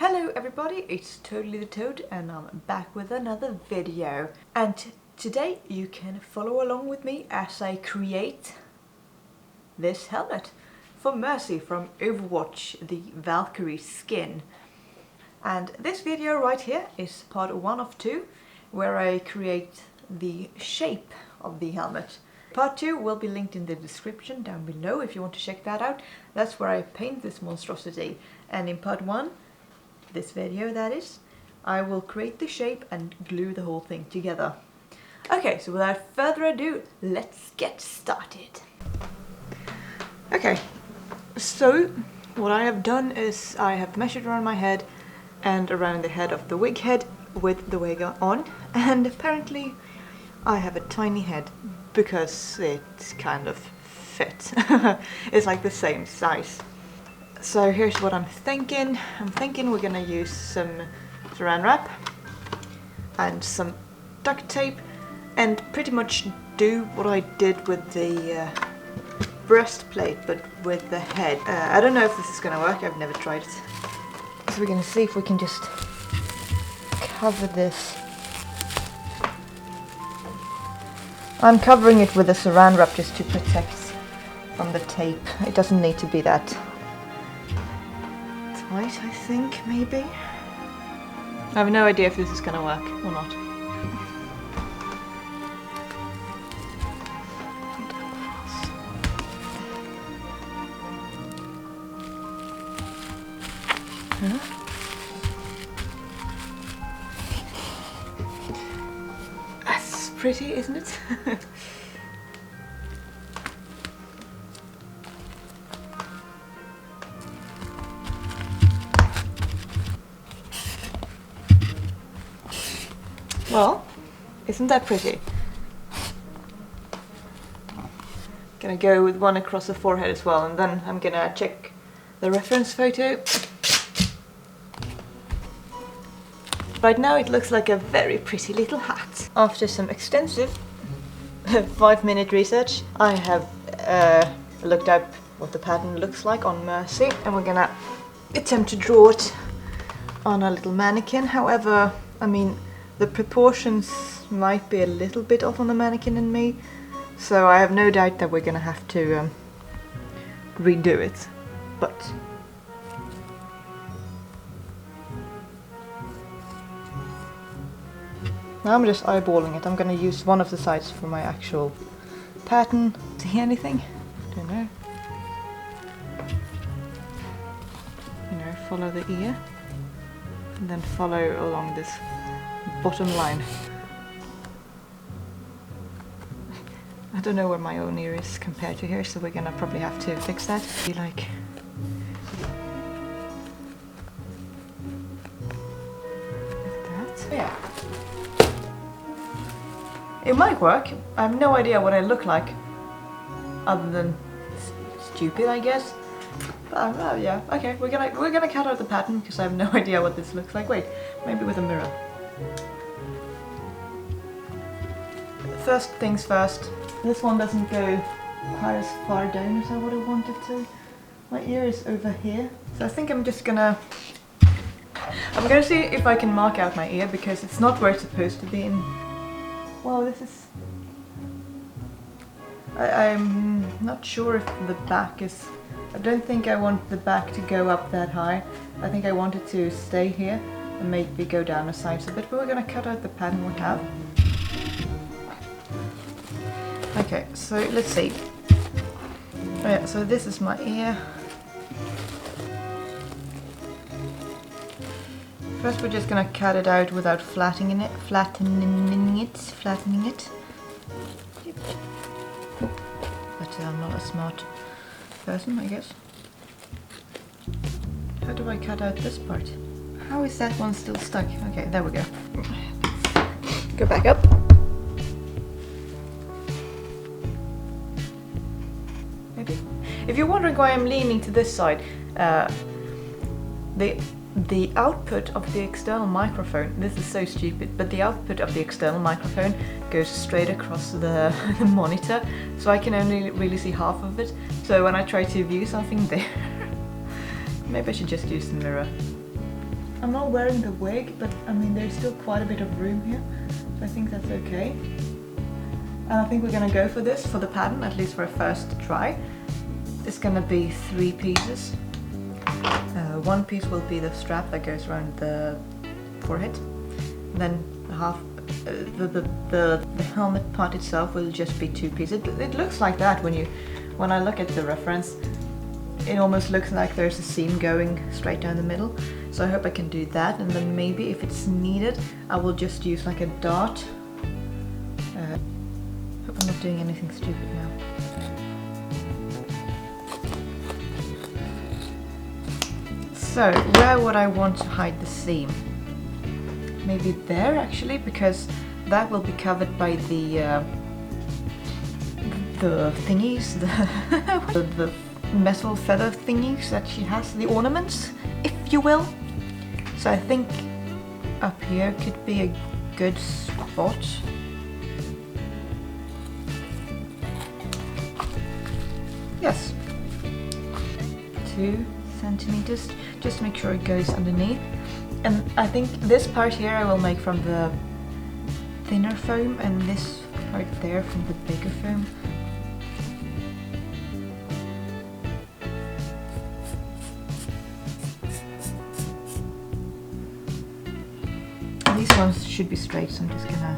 Hello everybody, it's Totally the Toad and I'm back with another video. And today you can follow along with me as I create this helmet for Mercy from Overwatch, the Valkyrie skin. And this video right here is part 1 of 2, where I create the shape of the helmet. Part 2 will be linked in the description down below if you want to check that out. That's where I paint this monstrosity. And in part 1, this video that is, I will create the shape and glue the whole thing together. Okay, so without further ado, let's get started. Okay, so what I have done is I have measured around my head and around the head of the wig head with the wig on, and apparently I have a tiny head because it kind of fits. It's like the same size. So here's what I'm thinking. I'm thinking we're gonna use some saran wrap and some duct tape and pretty much do what I did with the breastplate but with the head. I don't know if this is gonna work, I've never tried it. So we're gonna see if we can just cover this. I'm covering it with a saran wrap just to protect from the tape. It doesn't need to be that tight, I think, maybe. I have no idea if this is gonna work or not. Huh? That's pretty, isn't it? Well, isn't that pretty? Gonna go with one across the forehead as well, and then I'm gonna check the reference photo. Right now it looks like a very pretty little hat. After some extensive 5-minute research, I have looked up what the pattern looks like on Mercy, and we're gonna attempt to draw it on a little mannequin. However, I mean, the proportions might be a little bit off on the mannequin and me, so I have no doubt that we're gonna have to redo it. But now I'm just eyeballing it. I'm gonna use one of the sides for my actual pattern. See anything? Don't know. You know, follow the ear and then follow along this bottom line. I don't know where my own ear is compared to here, so we're gonna probably have to fix that. Be like that. Yeah. It might work. I have no idea what I look like, other than stupid, I guess. But yeah. Okay, we're gonna cut out the pattern because I have no idea what this looks like. Wait, maybe with a mirror. First things first, this one doesn't go quite as far down as I would have wanted to. My ear is over here, so I think I'm gonna see if I can mark out my ear, because it's not where it's supposed to be. And well, this is... I'm not sure if the back is... I don't think I want the back to go up that high. I think I want it to stay here and maybe go down the sides a bit, but we're gonna cut out the pattern we have. Okay, so let's see. Oh yeah, so this is my ear. First we're just gonna cut it out without flattening it. But I'm not a smart person, I guess. How do I cut out this part? How is that one still stuck? Okay, there we go. Go back up. Maybe. If you're wondering why I'm leaning to this side, the output of the external microphone, this is so stupid, but the output of the external microphone goes straight across the monitor, so I can only really see half of it. So when I try to view something there, maybe I should just use the mirror. I'm not wearing the wig, but I mean there's still quite a bit of room here, so I think that's okay. And I think we're gonna go for this, for the pattern, at least for a first try. It's gonna be 3 pieces. One piece will be the strap that goes around the forehead. And then the helmet part itself will just be 2 pieces. It looks like that when I look at the reference. It almost looks like there's a seam going straight down the middle. So I hope I can do that, and then maybe if it's needed, I will just use like a dart. Hope I'm not doing anything stupid now. So, where would I want to hide the seam? Maybe there actually, because that will be covered by the thingies, the metal feather thingies that she has, the ornaments, if you will. So I think up here could be a good spot. Yes, 2 centimeters, just to make sure it goes underneath. And I think this part here I will make from the thinner foam, and this part there from the bigger foam. These ones should be straight, so I'm just gonna...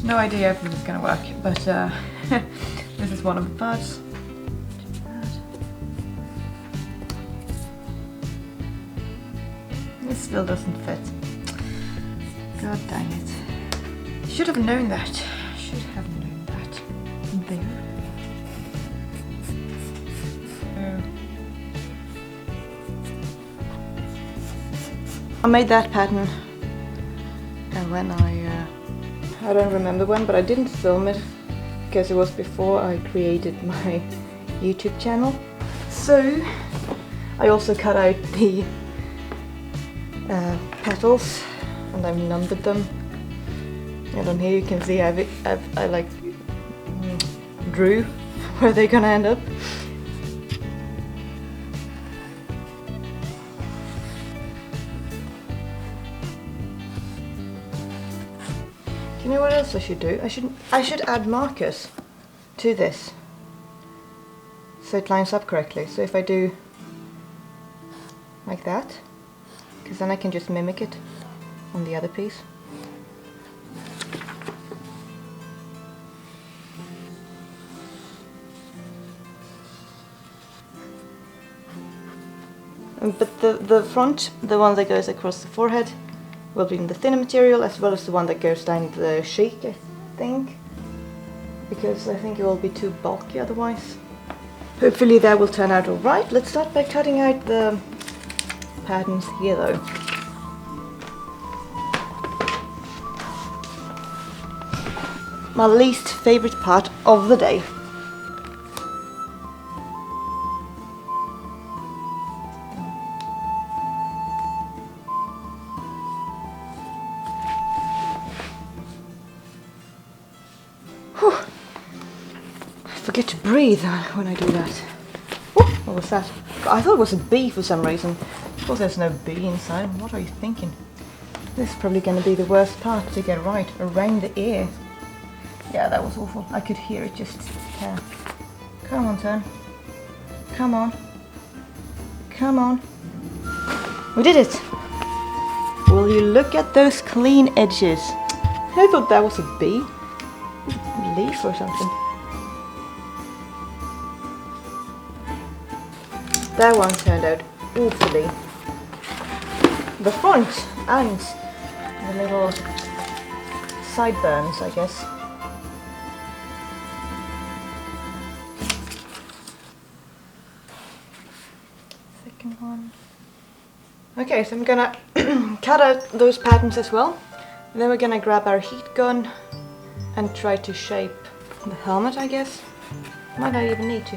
No idea if this is gonna work, but this is one of the parts. It still doesn't fit. God dang it. Should have known that. Should have known that. There. I made that pattern when I don't remember when, but I didn't film it because it was before I created my YouTube channel. So I also cut out the petals and I've numbered them. And on here you can see I like drew where they're gonna end up. You know what else I should do? I should add markers to this so it lines up correctly. So if I do like that, because then I can just mimic it on the other piece. But the front, the one that goes across the forehead, will be in the thinner material, as well as the one that goes down the cheek, I think, because I think it will be too bulky otherwise. Hopefully that will turn out alright. Let's start by cutting out the patterns here though. My least favorite part of the day. I forget to breathe when I do that. What was that? I thought it was a bee for some reason. Of course there's no bee inside. What are you thinking? This is probably going to be the worst part to get right. Around the ear. Yeah, that was awful. I could hear it just... Yeah. Come on, turn. Come on. Come on. We did it! Will you look at those clean edges? I thought that was a bee. A leaf or something. That one turned out awfully. The front and the little sideburns, I guess. Second one. Okay, so I'm gonna cut out those patterns as well. And then we're gonna grab our heat gun and try to shape the helmet, I guess. Might not even need to.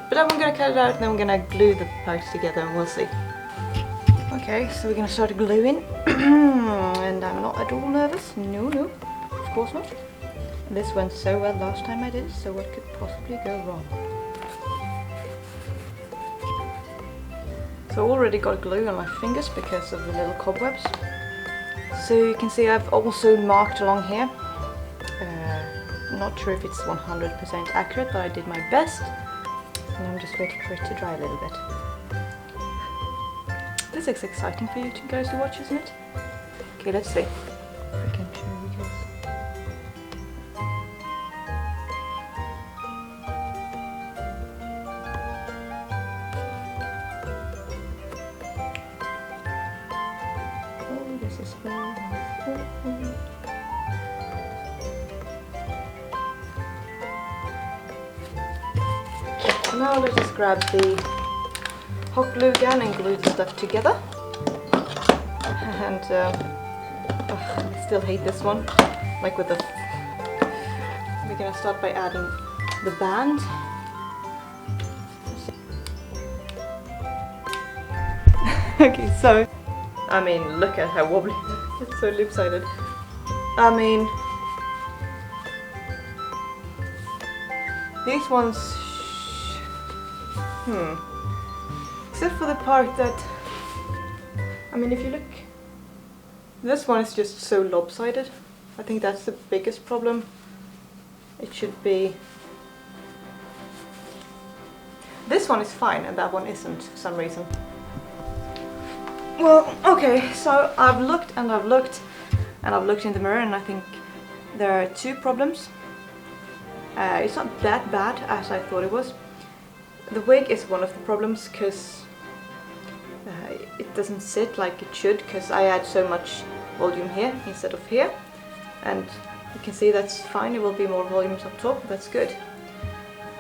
But I'm gonna cut it out and then we're gonna glue the parts together and we'll see. Okay, so we're gonna start gluing. And I'm not at all nervous. No, of course not. This went so well last time I did it, so what could possibly go wrong? So I already got glue on my fingers because of the little cobwebs. So you can see I've also marked along here. Not sure if it's 100% accurate, but I did my best. And I'm just waiting for it to dry a little bit. This is exciting for you guys to watch, isn't it? Okay, let's see. I can show you guys. Oh, this is very nice. Now let us grab the hot glue gun and glue the stuff together. And I still hate this one. Like with the... We're gonna start by adding the band. Okay, so... I mean, look at how wobbly. It's so lip-sided. I mean... These ones... Except for the part that... I mean, if you look... This one is just so lopsided. I think that's the biggest problem. It should be... This one is fine and that one isn't for some reason. Well, okay, so I've looked and I've looked and I've looked in the mirror and I think there are two problems. It's not that bad as I thought it was. The wig is one of the problems because it doesn't sit like it should because I add so much volume here instead of here, and you can see that's fine, it will be more volumes up top, that's good.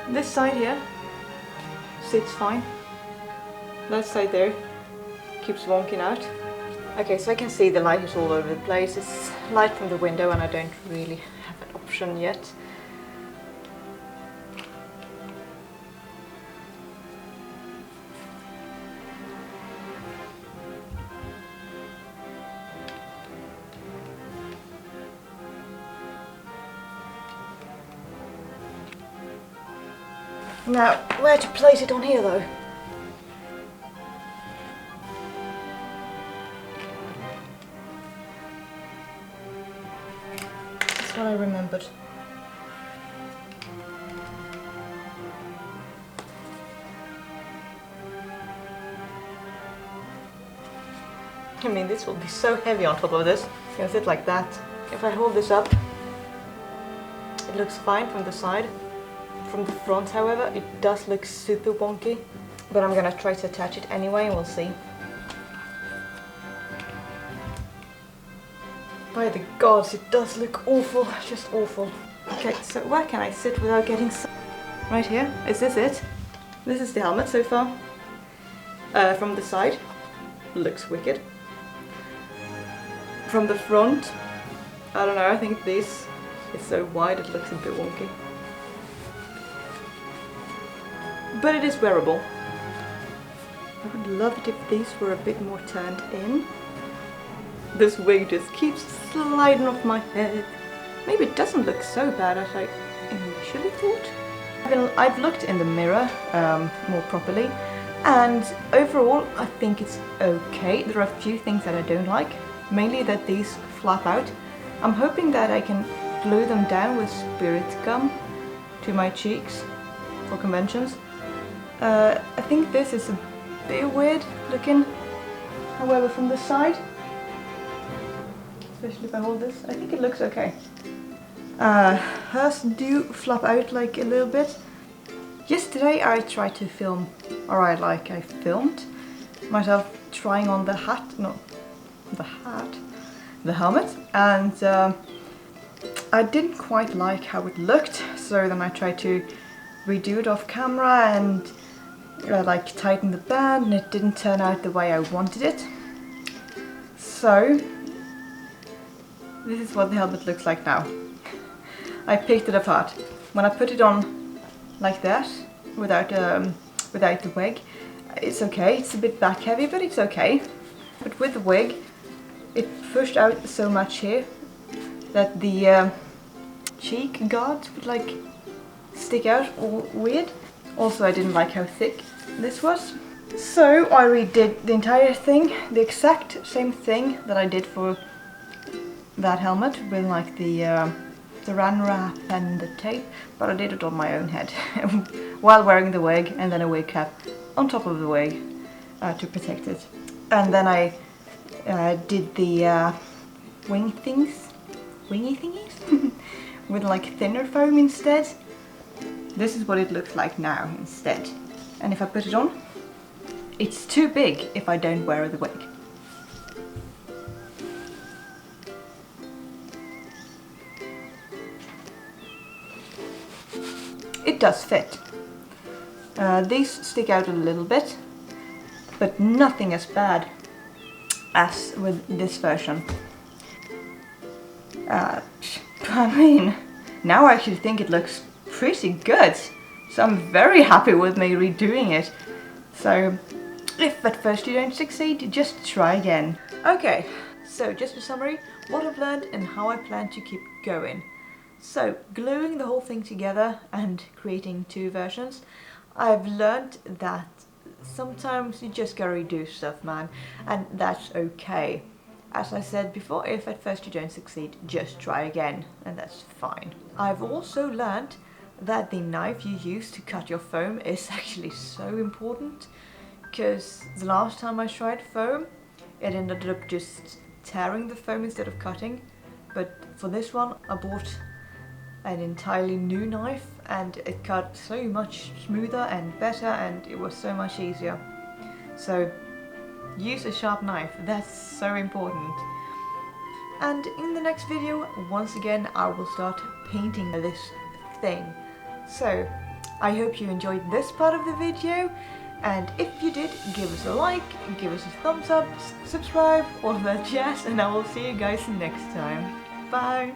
This side here sits fine, that side there keeps wonking out. Okay, so I can see the light is all over the place, it's light from the window and I don't really have an option yet. Now, where to place it on here though? That's what I remembered. I mean, this will be so heavy on top of this. It's gonna sit like that. If I hold this up, it looks fine from the side. From the front, however, it does look super wonky, but I'm gonna try to attach it anyway and we'll see. By the gods, it does look awful, just awful. Okay, so where can I sit without getting right here? Is this it? This is the helmet so far. From the side, looks wicked. From the front, I don't know, I think this is so wide it looks a bit wonky. But it is wearable. I would love it if these were a bit more turned in. This wig just keeps sliding off my head. Maybe it doesn't look so bad as I initially thought. I've looked in the mirror more properly, and overall I think it's okay. There are a few things that I don't like, mainly that these flap out. I'm hoping that I can glue them down with spirit gum to my cheeks for conventions. I think this is a bit weird looking, however, from the side, especially if I hold this, I think it looks okay. Hers do flap out like a little bit. Yesterday I tried to film, or I filmed myself trying on the helmet, and I didn't quite like how it looked, so then I tried to redo it off camera and like tighten the band, and it didn't turn out the way I wanted it. So this is what the helmet looks like now. I picked it apart. When I put it on like that, without the wig, it's okay. It's a bit back heavy, but it's okay. But with the wig, it pushed out so much here that the cheek guards would like stick out all weird. Also, I didn't like how thick this was. So I redid the entire thing, the exact same thing that I did for that helmet with like the saran wrap and the tape, but I did it on my own head while wearing the wig, and then a wig cap on top of the wig to protect it. And then I did the wingy thingies with like thinner foam instead. This is what it looks like now instead. And if I put it on, it's too big if I don't wear the wig. It does fit. These stick out a little bit, but nothing as bad as with this version. I mean, now I actually think it looks pretty good, so I'm very happy with me redoing it. So, if at first you don't succeed, just try again. Okay, so just a summary, what I've learned and how I plan to keep going. So, gluing the whole thing together and creating two versions, I've learned that sometimes you just gotta redo stuff, man, and that's okay. As I said before, if at first you don't succeed, just try again, and that's fine. I've also learned that the knife you use to cut your foam is actually so important, because the last time I tried foam, it ended up just tearing the foam instead of cutting, but for this one I bought an entirely new knife and it cut so much smoother and better, and it was so much easier. So use a sharp knife, that's so important. And in the next video, once again, I will start painting this thing. So I hope you enjoyed this part of the video, and if you did, give us a like, give us a thumbs up, subscribe, all of that jazz, and I will see you guys next time. Bye!